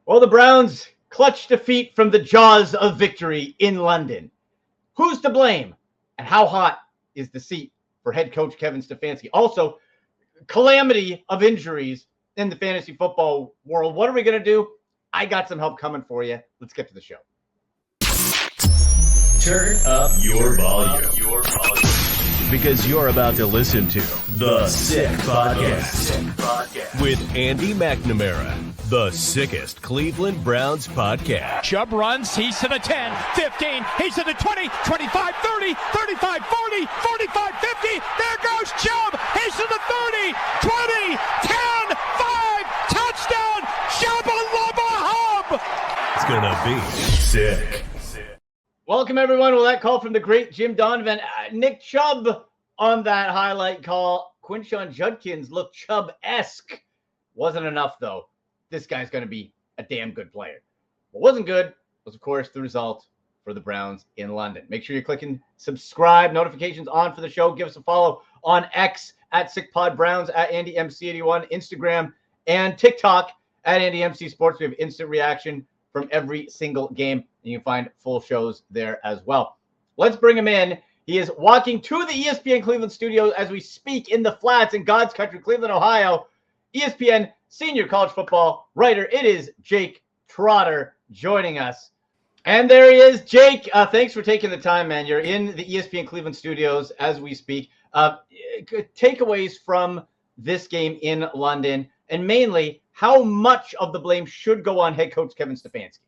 Well, the Browns clutched defeat from the jaws of victory in London. Who's to blame? And how hot is the seat for head coach Kevin Stefanski? Also, calamity of injuries in the fantasy football world. What are we going to do? I got some help coming for you. Let's get to the show. Turn up your volume. Because you're about to listen to The Sick Podcast with Andy McNamara, the sickest Cleveland Browns podcast. Chubb runs, he's to the 10, 15, he's to the 20, 25, 30, 35, 40, 45, 50. There goes Chubb, he's to the 30, 20, 10, 5, touchdown, Shabba-lubba hub. It's gonna be sick. Welcome, everyone. Well, that call from the great Jim Donovan. Nick Chubb on that highlight call. Quinshon Judkins looked Chubb-esque. Wasn't enough, though. This guy's going to be a damn good player. What wasn't good was, of course, the result for the Browns in London. Make sure you're clicking subscribe, notifications on for the show. Give us a follow on X at SickPodBrowns, at AndyMC81, Instagram, and TikTok at AndyMC Sports. We have instant reaction from every single game, and you can find full shows there as well. Let's bring him in. He is walking to the ESPN Cleveland studios as we speak in the flats in God's country, Cleveland, Ohio. ESPN senior college football writer. It is Jake Trotter joining us. And there he is. Jake, thanks for taking the time, man. You're in the ESPN Cleveland studios as we speak. Takeaways from this game in London, and mainly, how much of the blame should go on head coach Kevin Stefanski?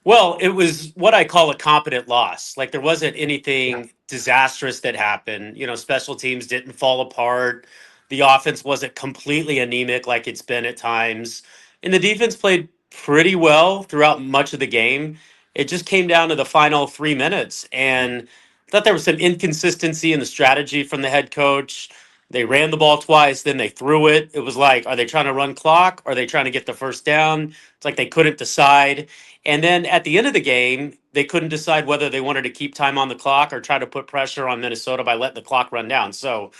Well, it was what I call a competent loss. Like, there wasn't anything disastrous that happened. You know, special teams didn't fall apart. The offense wasn't completely anemic like it's been at times. And the defense played pretty well throughout much of the game. It just came down to the final 3 minutes. And I thought there was some inconsistency in the strategy from the head coach. They ran the ball twice, then they threw it. It was like, are they trying to run clock? Are they trying to get the first down? It's like they couldn't decide. And then at the end of the game, they couldn't decide whether they wanted to keep time on the clock or try to put pressure on Minnesota by letting the clock run down. So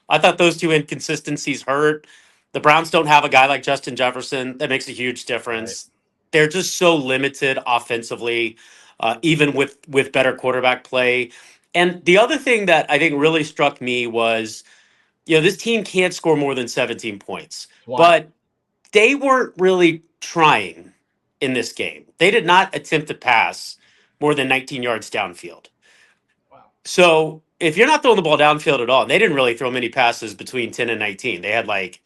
I thought those two inconsistencies hurt. The Browns don't have a guy like Justin Jefferson. That makes a huge difference. Right. They're just so limited offensively, even with better quarterback play. And the other thing that I think really struck me was, you know, this team can't score more than 17 points. Wow. But they weren't really trying in this game. They did not attempt to pass more than 19 yards downfield. Wow. So if you're not throwing the ball downfield at all, and they didn't really throw many passes between 10 and 19. They had like,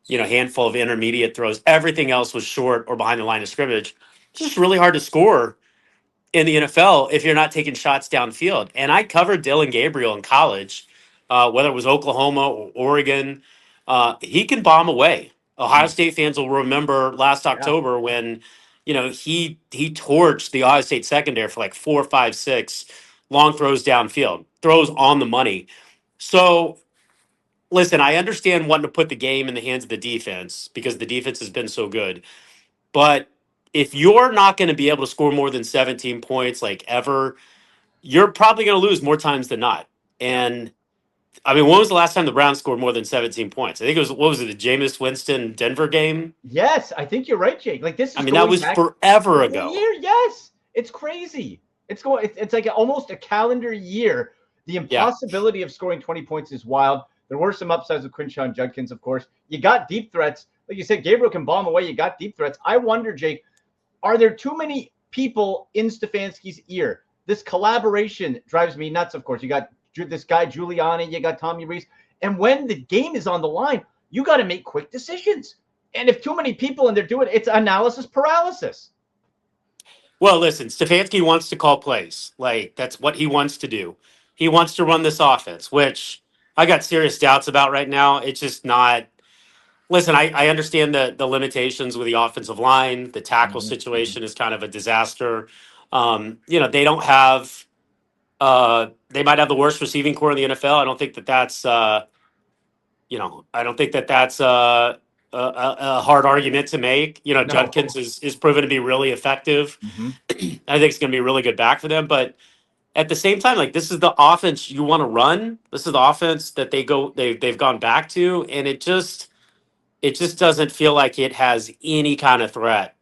you know, a handful of intermediate throws. Everything else was short or behind the line of scrimmage. It's just really hard to score in the NFL if you're not taking shots downfield. And I covered Dylan Gabriel in college. Whether it was Oklahoma or Oregon, he can bomb away. Ohio State fans will remember last October when, you know, he torched the Ohio State secondary for like 4, 5, 6 long throws downfield, throws on the money. So, listen, I understand wanting to put the game in the hands of the defense because the defense has been so good. But if you're not going to be able to score more than 17 points like ever, you're probably going to lose more times than not. And I mean, when was the last time the Browns scored more than 17 points? I think it was, what was it, the Jameis Winston Denver game? Yes, I think you're right, Jake. Like, this is, I mean, that was forever ago. Yes, it's crazy. It's like almost a calendar year. The impossibility of scoring 20 points is wild. There were some upsides with Quinshon Judkins, of course. You got deep threats. Like you said, Gabriel can bomb away. You got deep threats. I wonder, Jake, are there too many people in Stefanski's ear? This collaboration drives me nuts, of course. You got this guy Giuliani, you got Tommy Rees, and when the game is on the line, you got to make quick decisions. And if too many people and they're doing it, it's analysis paralysis. Well, listen, Stefanski wants to call plays. Like, that's what he wants to do. He wants to run this offense, which I got serious doubts about right now. It's just not. Listen, I understand the limitations with the offensive line. The tackle situation is kind of a disaster. You know, they don't have. They might have the worst receiving core in the NFL. I don't think that's a hard argument to make. You know, no. Judkins is proven to be really effective. Mm-hmm. I think it's going to be a really good back for them. But at the same time, like, this is the offense you want to run. This is the offense that they've gone back to, and it just doesn't feel like it has any kind of threat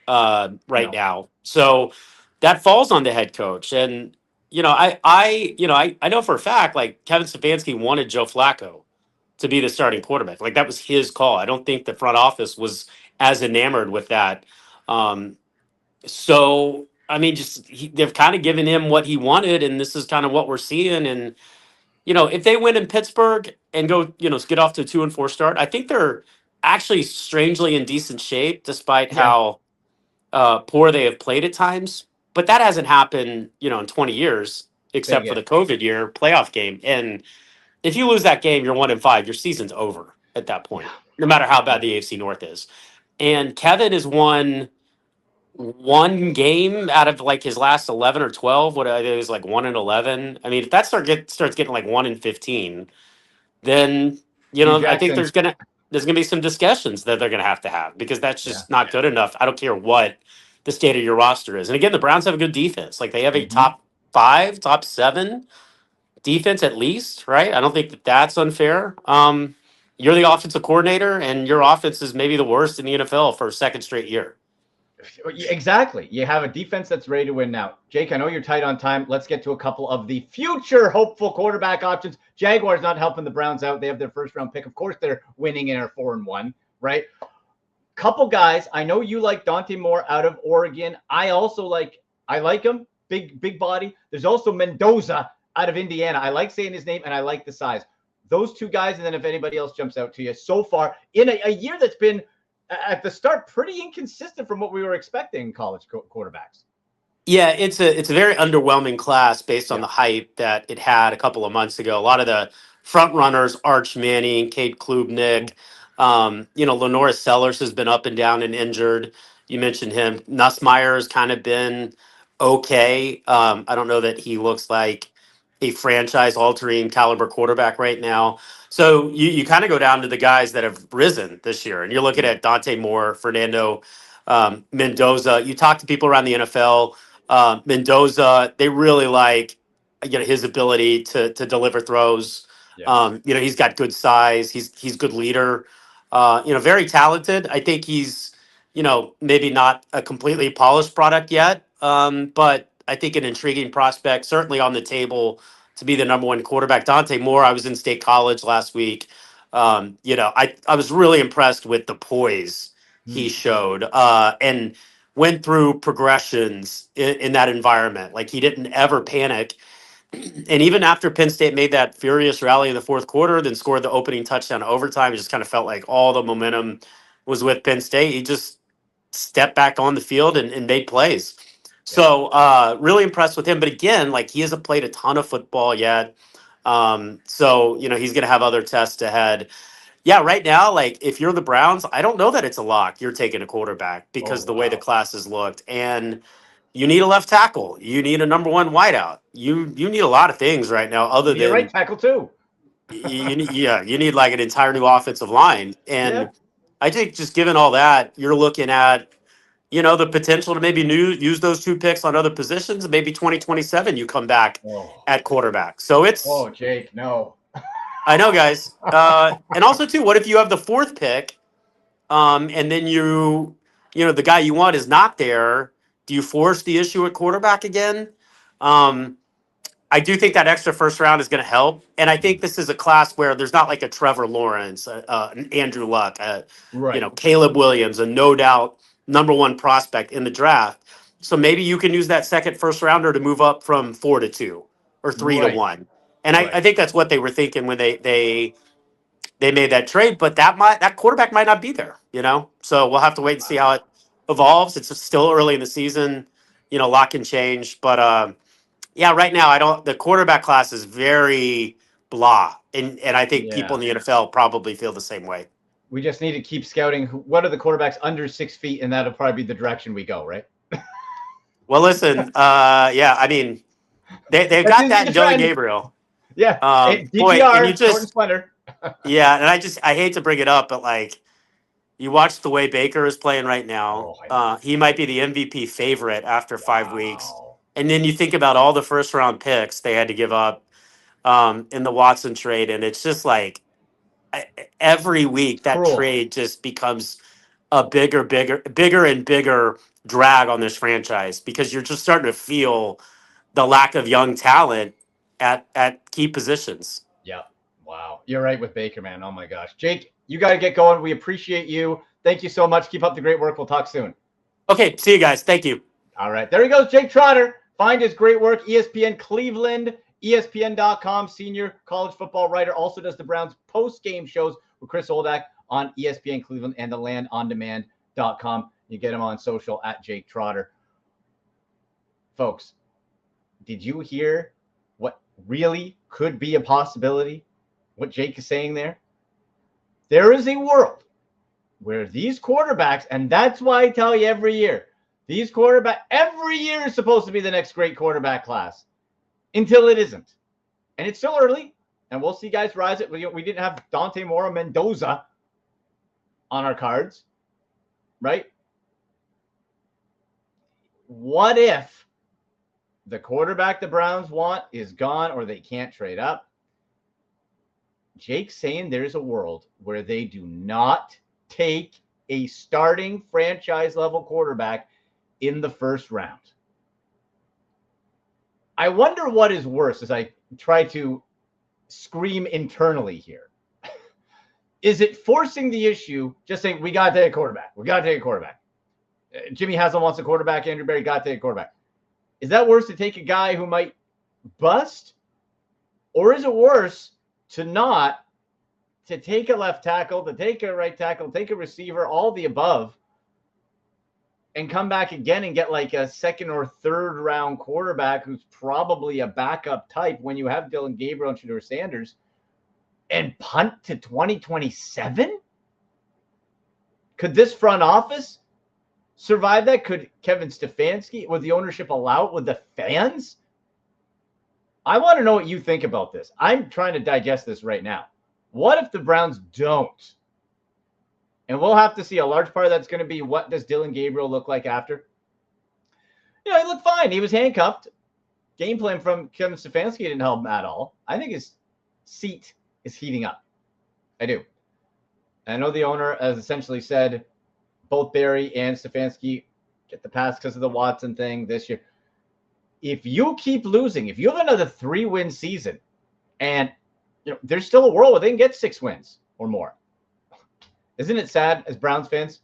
right No. now. So that falls on the head coach. And I know for a fact, like Kevin Stefanski wanted Joe Flacco to be the starting quarterback. Like that was his call. I don't think the front office was as enamored with that. Um, so I mean, they've kind of given him what he wanted, and this is kind of what we're seeing. And if they win in Pittsburgh and go, get off to a 2-4 start, I think they're actually strangely in decent shape, despite Yeah. how poor they have played at times. But that hasn't happened, in 20 years, except Big for if. the COVID year playoff game. And if you lose that game, you're 1-5. Your season's over at that Yeah. point, no matter how bad the AFC North is. And Kevin has won one game out of like his last 11 or 12. What it was like 1-11. I mean, if that starts getting like 1-15, then Hugh I think Jackson. there's gonna be some discussions that they're gonna have to have, because that's Yeah. just not good enough. I don't care what the state of your roster is. And again, the Browns have a good defense. Like they have a Mhm. top 5, top 7 defense at least, right? I don't think that's unfair. You're the offensive coordinator, and your offense is maybe the worst in the NFL for a second straight year. Exactly. You have a defense that's ready to win now. Jake, I know you're tight on time. Let's get to a couple of the future hopeful quarterback options. Jaguars not helping the Browns out. They have their first round pick. Of course, they're winning and are 4-1, right? Couple guys. I know you like Dante Moore out of Oregon. I like him. Big body. There's also Mendoza out of Indiana. I like saying his name, and I like the size. Those two guys, and then if anybody else jumps out to you so far in a year that's been at the start pretty inconsistent from what we were expecting in college quarterbacks. Yeah, it's a very underwhelming class based on Yeah. the hype that it had a couple of months ago. A lot of the front runners, Arch Manning, Cade Klubnik, Lenora Sellers has been up and down and injured. You mentioned him. Nussmeier has kind of been okay. I don't know that he looks like a franchise-altering caliber quarterback right now. So you kind of go down to the guys that have risen this year, and you're looking at Dante Moore, Fernando Mendoza. You talk to people around the NFL. Mendoza, they really like his ability to deliver throws. Yeah. He's got good size. He's good leader. Very talented. I think he's maybe not a completely polished product yet, but I think an intriguing prospect, certainly on the table to be the number one quarterback. Dante Moore, I was in State College last week. I was really impressed with the poise he showed, and went through progressions in that environment. Like he didn't ever panic. And even after Penn State made that furious rally in the fourth quarter, then scored the opening touchdown to overtime, it just kind of felt like all the momentum was with Penn State. He just stepped back on the field and made plays. So really impressed with him. But again, like he hasn't played a ton of football yet. So he's going to have other tests ahead. Yeah, right now, like if you're the Browns, I don't know that it's a lock. You're taking a quarterback because the way the class has looked, and you need a left tackle. You need a number one wideout. You need a lot of things right now, other You need a right than tackle too. you need like an entire new offensive line. And Yeah. I think just given all that, you're looking at the potential to maybe use those 2 picks on other positions. And maybe 2027 you come back at quarterback. So it's Jake, no. I know, guys. And also, too, what if you have the 4th pick, and then the guy you want is not there? Do you force the issue at quarterback again? I do think that extra first round is going to help. And I think this is a class where there's not like a Trevor Lawrence, an Andrew Luck, Right. Caleb Williams, a no doubt number one prospect in the draft. So maybe you can use that second first rounder to move up from 4 to 2 or 3 to Right. 1. And Right. I think that's what they were thinking when they made that trade. But that quarterback might not be there, So we'll have to wait and see how it evolves. It's still early in the season, a lot can change. But yeah, right now the quarterback class is very blah. And I think people in the NFL probably feel the same way. We just need to keep scouting. What are the quarterbacks under 6 feet? And that'll probably be the direction we go, right? Well, listen, yeah, I mean, they've got that in Dylan Gabriel. Yeah. Boy, and you short and slender. Yeah, and I hate to bring it up, but like you watch the way Baker is playing right now. He might be the MVP favorite after 5 weeks. And then you think about all the first round picks they had to give up in the Watson trade, and it's just like every week that trade just becomes a bigger and bigger drag on this franchise because you're just starting to feel the lack of young talent at key positions. Yeah. Wow. You're right with Baker, man. Oh my gosh. Jake, you got to get going. We appreciate you. Thank you so much. Keep up the great work. We'll talk soon. Okay. See you guys. Thank you. All right. There he goes, Jake Trotter. Find his great work, ESPN Cleveland, ESPN.com, senior college football writer. Also does the Browns post-game shows with Chris Oldak on ESPN Cleveland and the landondemand.com. You get him on social at Jake Trotter. Folks, did you hear what really could be a possibility? What Jake is saying there? There is a world where these quarterbacks, and that's why I tell you every year, these quarterbacks, every year is supposed to be the next great quarterback class until it isn't. And it's still early, and we'll see guys rise it. We didn't have Dante Mora Mendoza on our cards, right? What if the quarterback the Browns want is gone or they can't trade up? Jake's saying there's a world where they do not take a starting franchise level quarterback in the first round. I wonder what is worse as I try to scream internally here. Is it forcing the issue, just saying, we got to take a quarterback. We got to take a quarterback. Jimmy Haslam wants a quarterback. Andrew Berry got to take a quarterback. Is that worse to take a guy who might bust? Or is it worse to take a left tackle, to take a right tackle, take a receiver, all the above, and come back again and get like a second or third round quarterback who's probably a backup type when you have Dylan Gabriel and Shedeur Sanders and punt to 2027? Could this front office survive that? Could Kevin Stefanski, would the ownership allow it? Would the fans? I want to know what you think about this. I'm trying to digest this right now. What if the Browns don't? And we'll have to see. A large part of that's going to be, what does Dylan Gabriel look like after? He looked fine. He was handcuffed. Game plan from Kevin Stefanski didn't help him at all. I think his seat is heating up. I do. And I know the owner has essentially said both Berry and Stefanski get the pass because of the Watson thing this year. If you keep losing, if you have another 3-win season, and there's still a world where they can get 6 wins or more. Isn't it sad as Browns fans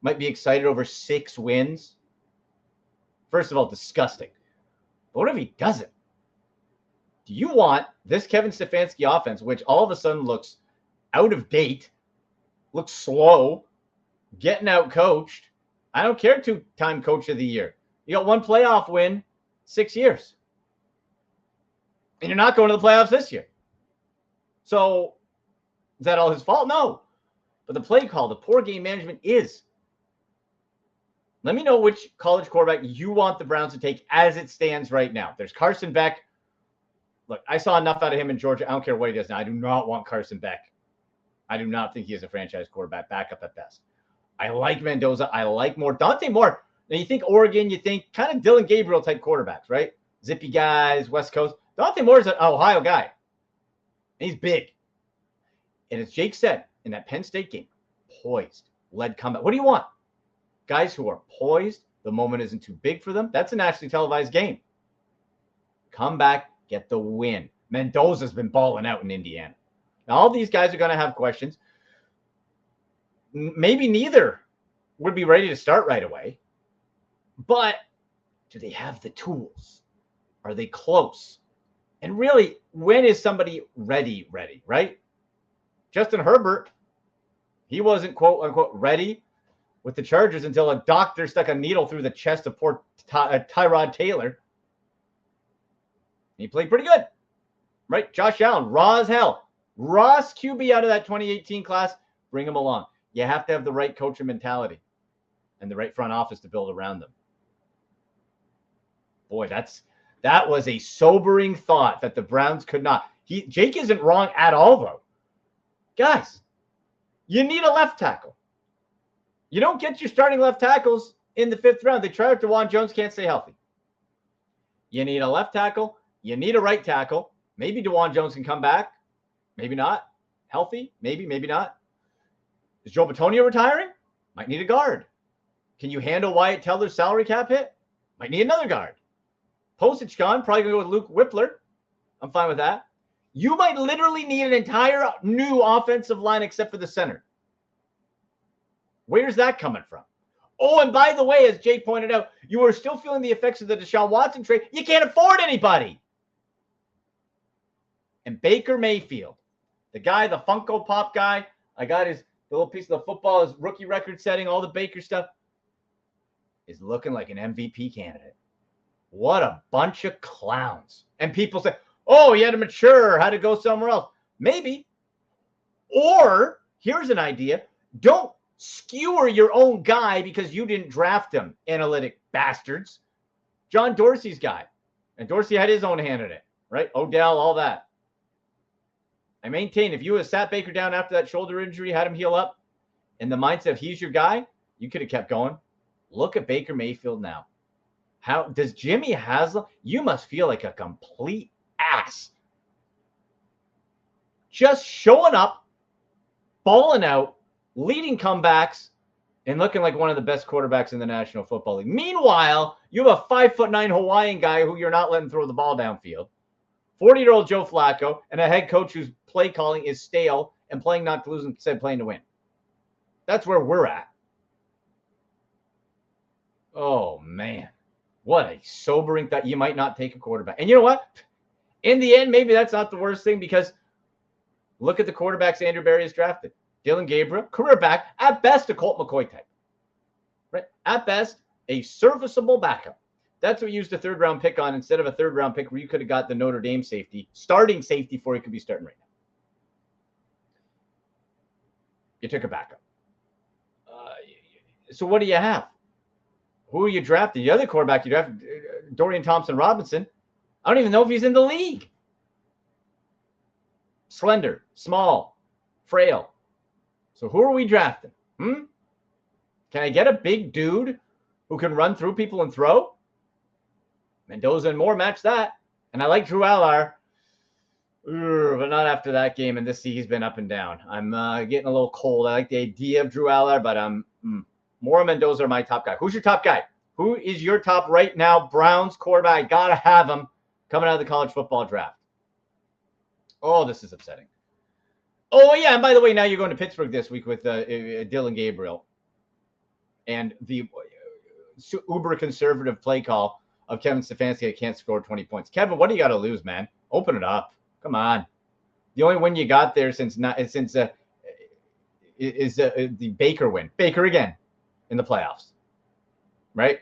might be excited over 6 wins? First of all, disgusting. But what if he doesn't? Do you want this Kevin Stefanski offense, which all of a sudden looks out of date, looks slow, getting out coached? I don't care, 2-time coach of the year. You got 1 playoff win, 6 years. And you're not going to the playoffs this year. So is that all his fault? No. But the play call, the poor game management is. Let me know which college quarterback you want the Browns to take as it stands right now. There's Carson Beck. Look, I saw enough out of him in Georgia. I don't care what he does now. I do not want Carson Beck. I do not think he is a franchise quarterback, backup at best. I like Mendoza. I like Moore. Dante Moore. Now, you think Oregon, you think kind of Dylan Gabriel type quarterbacks, right? Zippy guys, West Coast. Dante Moore's an Ohio guy. And he's big. And as Jake said, in that Penn State game, poised, led comeback. What do you want? Guys who are poised, the moment isn't too big for them. That's a nationally televised game. Come back, get the win. Mendoza's been balling out in Indiana. Now, all these guys are going to have questions. Maybe neither would be ready to start right away. But do they have the tools? Are they close? And really, when is somebody ready, right? Justin Herbert, he wasn't, quote, unquote, ready with the Chargers until a doctor stuck a needle through the chest of poor Tyrod Taylor. He played pretty good, right? Josh Allen, raw as hell. Rawest QB out of that 2018 class, bring him along. You have to have the right coaching mentality and the right front office to build around them. Boy, that was a sobering thought that the Browns could not. Jake isn't wrong at all, though. Guys, you need a left tackle. You don't get your starting left tackles in the 5th round. They tried out DeJuan Jones, can't stay healthy. You need a left tackle. You need a right tackle. Maybe DeJuan Jones can come back. Maybe not. Healthy? Maybe not. Is Joe Bitonio retiring? Might need a guard. Can you handle Wyatt Teller's salary cap hit? Might need another guard. Postage gone. Probably going to go with Luke Whippler. I'm fine with that. You might literally need an entire new offensive line except for the center. Where's that coming from? Oh, and by the way, as Jake pointed out, you are still feeling the effects of the Deshaun Watson trade. You can't afford anybody. And Baker Mayfield, the guy, the Funko Pop guy, I got the little piece of the football, his rookie record setting, all the Baker stuff, is looking like an MVP candidate. What a bunch of clowns. And people say, oh, he had to mature, had to go somewhere else. Maybe. Or, here's an idea. Don't skewer your own guy because you didn't draft him, analytic bastards. John Dorsey's guy. And Dorsey had his own hand in it, right? Odell, all that. I maintain if you had sat Baker down after that shoulder injury, had him heal up, in the mindset of he's your guy, you could have kept going. Look at Baker Mayfield now. How does Jimmy Haslam? You must feel like a complete ass. Just showing up, balling out, leading comebacks, and looking like one of the best quarterbacks in the National Football League. Meanwhile, you have a 5'9" Hawaiian guy who you're not letting throw the ball downfield. 40-year-old Joe Flacco, and a head coach whose play calling is stale and playing not to lose instead of playing to win. That's where we're at. Oh, man. What a sobering thought. You might not take a quarterback. And you know what? In the end, maybe that's not the worst thing because look at the quarterbacks Andrew Berry has drafted. Dylan Gabriel, career back, at best a Colt McCoy type. Right? At best, a serviceable backup. That's what we used a third-round pick on instead of a third-round pick where you could have got the Notre Dame safety, starting safety for you could be starting right now. You took a backup. So what do you have? Who are you drafting? The other quarterback you drafted, Dorian Thompson-Robinson, I don't even know if he's in the league. Slender, small, frail. So who are we drafting? Can I get a big dude who can run through people and throw? Mendoza and Moore match that. And I like Drew Allard, but not after that game. And this he's been up and down. I'm getting a little cold. I like the idea of Drew Allard, but Moore and Mendoza are my top guy. Who's your top guy? Who is your top right now? Browns quarterback. Got to have him coming out of the college football draft. Oh, this is upsetting. Oh, yeah. And by the way, now you're going to Pittsburgh this week with Dylan Gabriel and the uber conservative play call of Kevin Stefanski. I can't score 20 points. Kevin, what do you got to lose, man? Open it up. Come on. The only win you got there is the Baker win. Baker again in the playoffs, right?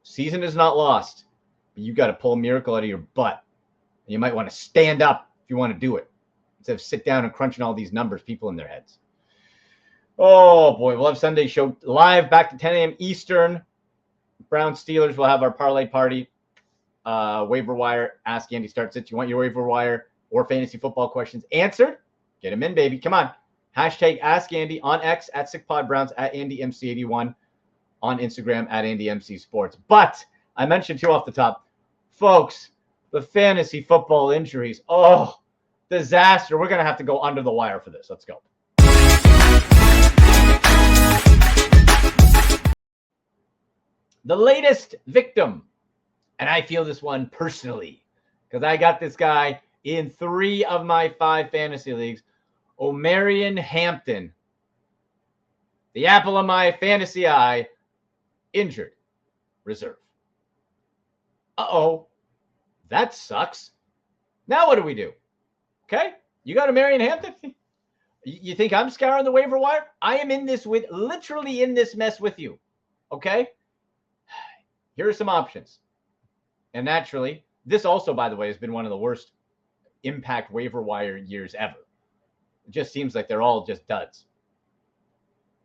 Season is not lost, but you got to pull a miracle out of your butt. And you might want to stand up if you want to do it instead of sit down and crunching all these numbers, people in their heads. Oh, boy. We'll have Sunday show live back to 10 a.m. Eastern. Browns Steelers will have our parlay party. Waiver wire. Ask Andy starts it. You want your waiver wire or fantasy football questions answered? Get them in, baby. Come on. Hashtag Ask Andy on X at SickPodBrowns at AndyMC81 on Instagram at AndyMCSports. But I mentioned too off the top, folks, the fantasy football injuries. Oh, disaster. We're going to have to go under the wire for this. Let's go. The latest victim, and I feel this one personally because I got this guy in 3 of my 5 fantasy leagues, Omarion Hampton, the apple of my fantasy eye, injured, reserve. Uh-oh, that sucks. Now what do we do? Okay, you got Omarion Hampton? You think I'm scouring the waiver wire? I am literally in this mess with you, okay? Here are some options. And naturally, this also, by the way, has been one of the worst impact waiver wire years ever. It just seems like they're all just duds.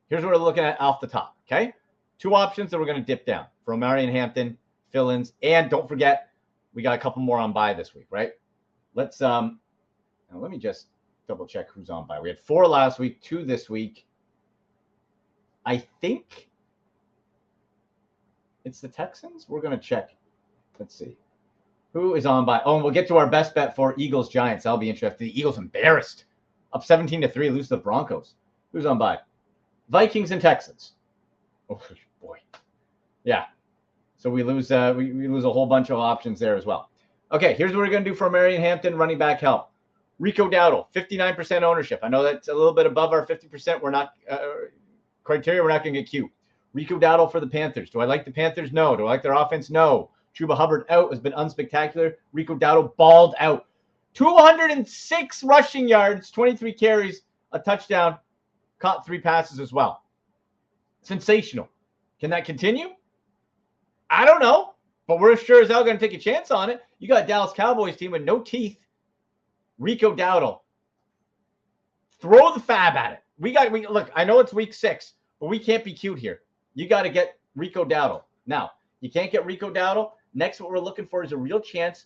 Here's what we're looking at off the top, okay? 2 options that we're going to dip down for Omarion Hampton, fill-ins, and don't forget, we got a couple more on bye this week, right? Let's now let me just double check who's on bye. We had 4 last week, 2 this week. I think it's the Texans. We're going to check. Let's see. Who is on bye? Oh, and we'll get to our best bet for Eagles-Giants. That'll be interesting. The Eagles embarrassed. Up 17-3, lose to the Broncos. Who's on bye? Vikings and Texans. Oh boy. Yeah. So we lose we lose a whole bunch of options there as well. Okay, here's what we're going to do for Marion Hampton running back help. Rico Dowdle, 59% ownership. I know that's a little bit above our 50%. We're not criteria. We're not going to get cute. Rico Dowdle for the Panthers. Do I like the Panthers? No. Do I like their offense? No. Chuba Hubbard out has been unspectacular. Rico Dowdle balled out. 206 rushing yards, 23 carries, a touchdown, caught 3 passes as well. Sensational. Can that continue? I don't know, but we're sure as hell going to take a chance on it. You got a Dallas Cowboys team with no teeth. Rico Dowdle. Throw the fab at it. Look, I know it's week 6, but we can't be cute here. You got to get Rico Dowdle. Now, you can't get Rico Dowdle. Next, what we're looking for is a real chance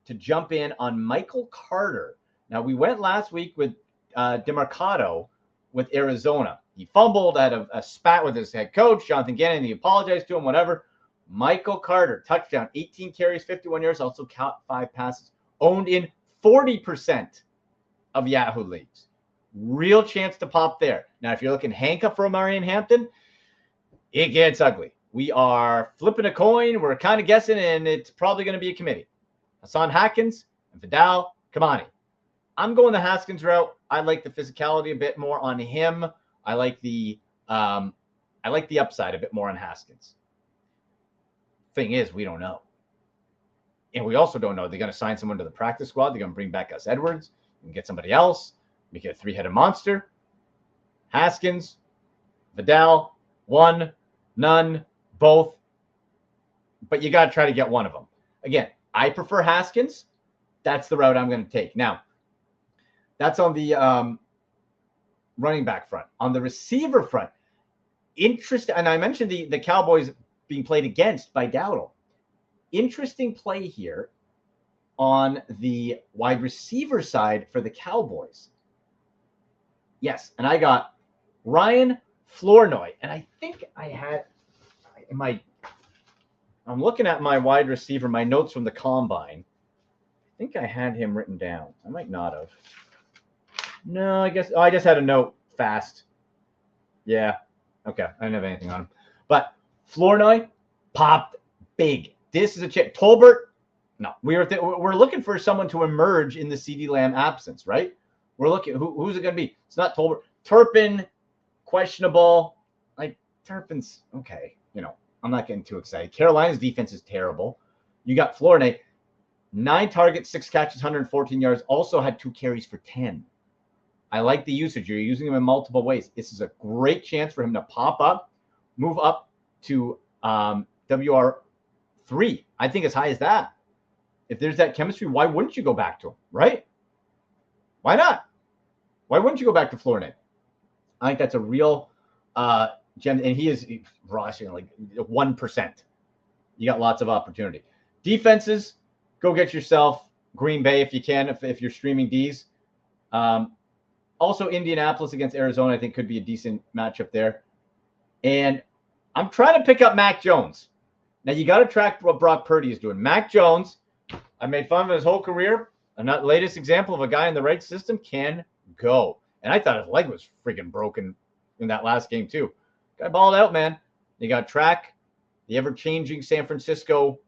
to jump in on Michael Carter. Now, we went last week with DeMarcado with Arizona. He fumbled, had a spat with his head coach, Jonathan Gannon. He apologized to him, whatever. Michael Carter, touchdown, 18 carries, 51 yards, also caught 5 passes. Owned in 40% of Yahoo leagues. Real chance to pop there. Now, if you're looking handcuff for Marion Hampton, it gets ugly. We are flipping a coin. We're kind of guessing, and it's probably going to be a committee. Hassan Haskins and Vidal Kamani. I'm going the Haskins route. I like the physicality a bit more on him. I like the upside a bit more on Haskins. Thing is, we don't know. And we also don't know. They're going to sign someone to the practice squad. They're going to bring back Gus Edwards and get somebody else. Make it a 3-headed monster. Haskins, Vidal, one, none, both. But you got to try to get one of them. Again, I prefer Haskins. That's the route I'm going to take. Now, that's on the running back front. On the receiver front, interesting. And I mentioned the Cowboys being played against by Dowdle. Interesting play here on the wide receiver side for the Cowboys. Yes, and I got Ryan Flournoy, and I think I had I'm looking at my wide receiver, my notes from the combine. I think I had him written down. I might not have. No, I just had a note fast. Yeah. Okay. I didn't have anything on him. But Flournoy popped big. This is a chip. Tolbert, no. We're looking for someone to emerge in the CeeDee Lamb absence, right? We're looking. Who's it going to be? It's not Tolbert. Turpin, questionable. Like, Turpin's okay. I'm not getting too excited. Carolina's defense is terrible. You got Flournoy, 9 targets, 6 catches, 114 yards. Also had 2 carries for 10. I like the usage. You're using him in multiple ways. This is a great chance for him to pop up, move up to WR3. I think as high as that. If there's that chemistry, why wouldn't you go back to him, right? Why not? Why wouldn't you go back to Flournoy? I think that's a real gem, and he is rushing like 1%. You got lots of opportunity. Defenses, go get yourself Green Bay if you can, if you're streaming Ds. Also, Indianapolis against Arizona, I think, could be a decent matchup there. And I'm trying to pick up Mac Jones. Now, you got to track what Brock Purdy is doing. Mac Jones, I made fun of his whole career. The latest example of a guy in the right system can go. And I thought his leg was freaking broken in that last game, too. Guy balled out, man. You got to track the ever-changing San Francisco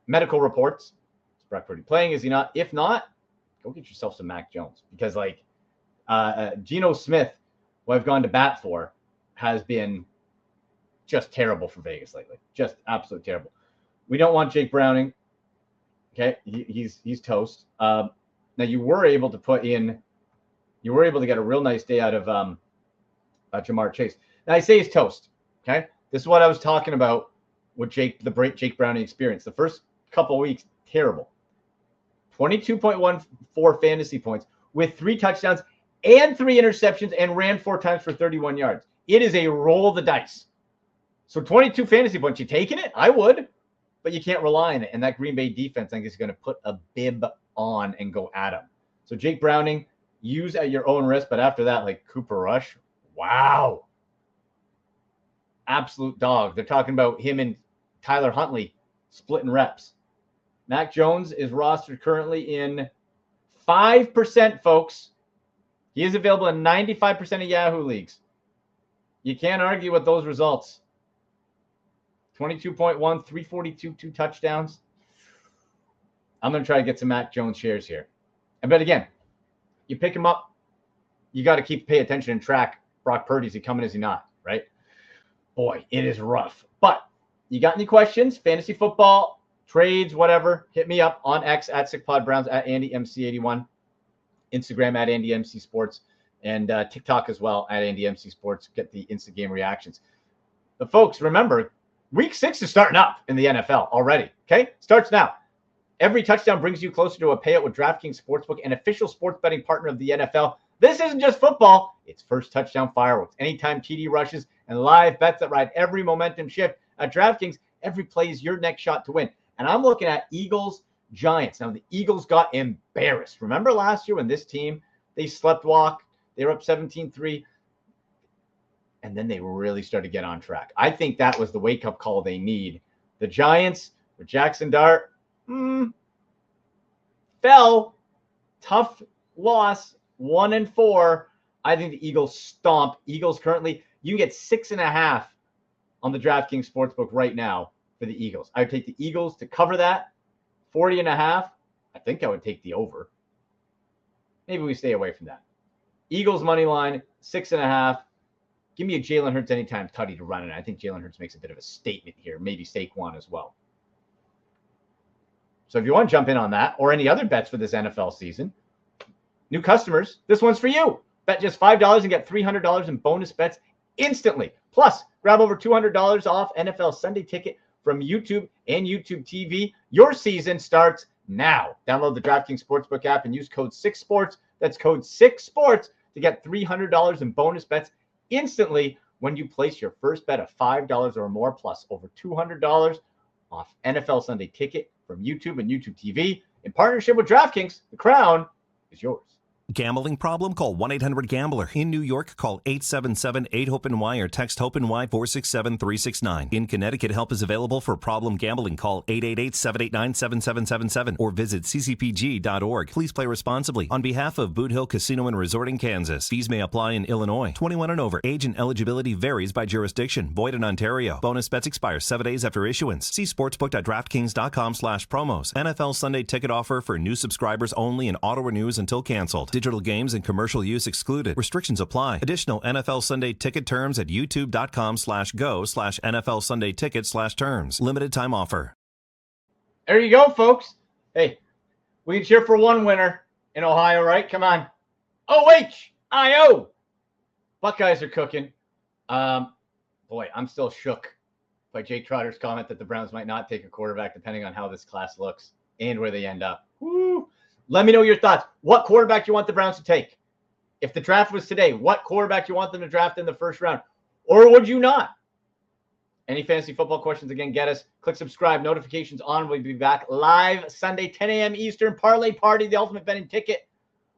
medical reports. Is Brock Purdy playing? Is he not? If not, go get yourself some Mac Jones. Because, Geno Smith, who I've gone to bat for, has been just terrible for Vegas lately. Just absolutely terrible. We don't want Jake Browning. Okay, he's toast. Now you were able to get a real nice day out of Jamar Chase. Now I say he's toast. Okay, this is what I was talking about with the great Jake Browning experience. The first couple of weeks, terrible. 22.14 fantasy points with 3 touchdowns and 3 interceptions, and ran 4 times for 31 yards. It is a roll the dice. So 22 fantasy points, you taking it? I would, but you can't rely on it. And that Green Bay defense, I think, is going to put a bib on and go at him. So Jake Browning, use at your own risk. But after that, like Cooper Rush, wow. Absolute dog. They're talking about him and Tyler Huntley splitting reps. Mac Jones is rostered currently in 5%, folks. He is available in 95% of Yahoo leagues. You can't argue with those results. 22.1, 342, 2 touchdowns. I'm going to try to get some Mac Jones shares here. But again, you pick him up, you got to pay attention and track Brock Purdy. Is he coming? Is he not? Right? Boy, it is rough. But you got any questions? Fantasy football, trades, whatever, hit me up on X at SickPodBrowns, at AndyMC81, Instagram at AndyMCSports, and TikTok as well at AndyMCSports. Get the Insta game reactions. But folks, remember, Week 6 is starting up in the NFL already. Okay? Starts now. Every touchdown brings you closer to a payout with DraftKings Sportsbook, an official sports betting partner of the NFL. This isn't just football. It's first touchdown fireworks. Anytime TD rushes and live bets that ride every momentum shift. At DraftKings, every play is your next shot to win. And I'm looking at Eagles-Giants. Now, the Eagles got embarrassed. Remember last year when this team, they sleptwalk, they were up 17-3, and then they really started to get on track. I think that was the wake-up call they need. The Giants with Jackson Dart, fell. Tough loss, 1-4. I think the Eagles stomp. Eagles currently, you can get 6.5 on the DraftKings Sportsbook right now for the Eagles. I would take the Eagles to cover that. 40.5. I think I would take the over. Maybe we stay away from that. Eagles money line, 6.5. Give me a Jalen Hurts anytime tutty to run it. I think Jalen Hurts makes a bit of a statement here. Maybe Saquon as well. So if you want to jump in on that or any other bets for this NFL season, new customers, this one's for you. Bet just $5 and get $300 in bonus bets instantly. Plus, grab over $200 off NFL Sunday Ticket from YouTube and YouTube TV. Your season starts now. Download the DraftKings Sportsbook app and use code 6sports. That's code 6sports to get $300 in bonus bets instantly when you place your first bet of $5 or more, plus over $200 off NFL Sunday Ticket from YouTube and YouTube TV. In partnership with DraftKings, the crown is yours. Gambling problem? Call 1-800-GAMBLER. In New York, call 877-8-HOPE-NY or text HOPE-NY 467-369. In Connecticut, help is available for problem gambling. Call 888-789-7777 or visit ccpg.org. Please play responsibly. On behalf of Boot Hill Casino and Resort in Kansas, fees may apply in Illinois. 21 and over. Age and eligibility varies by jurisdiction. Void in Ontario. Bonus bets expire 7 days after issuance. See sportsbook.draftkings.com/promos. NFL Sunday Ticket offer for new subscribers only and auto renews until canceled. Digital games and commercial use excluded. Restrictions apply. Additional NFL Sunday Ticket terms at youtube.com/go/NFL Sunday Ticket/terms. Limited time offer. There you go, folks. Hey, we can cheer for one winner in Ohio, right? Come on. OHIO. Buckeyes are cooking. Boy, I'm still shook by Jake Trotter's comment that the Browns might not take a quarterback depending on how this class looks and where they end up. Woo. Let me know your thoughts. What quarterback do you want the Browns to take? If the draft was today, what quarterback do you want them to draft in the first round? Or would you not? Any fantasy football questions, again, get us. Click subscribe, notifications on. We'll be back live Sunday, 10 a.m. Eastern. Parlay Party, the ultimate betting ticket.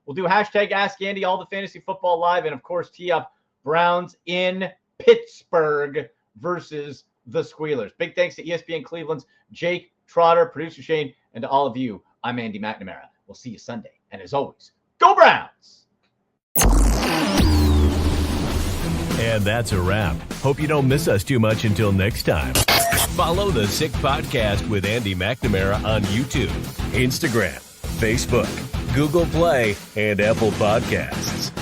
We'll do hashtag Ask Andy, all the fantasy football live, and, of course, tee up Browns in Pittsburgh versus the Squealers. Big thanks to ESPN Cleveland's Jake Trotter, producer Shane, and to all of you. I'm Andy McNamara. We'll see you Sunday. And as always, go Browns! And that's a wrap. Hope you don't miss us too much until next time. Follow the Sick Podcast with Andy McNamara on YouTube, Instagram, Facebook, Google Play, and Apple Podcasts.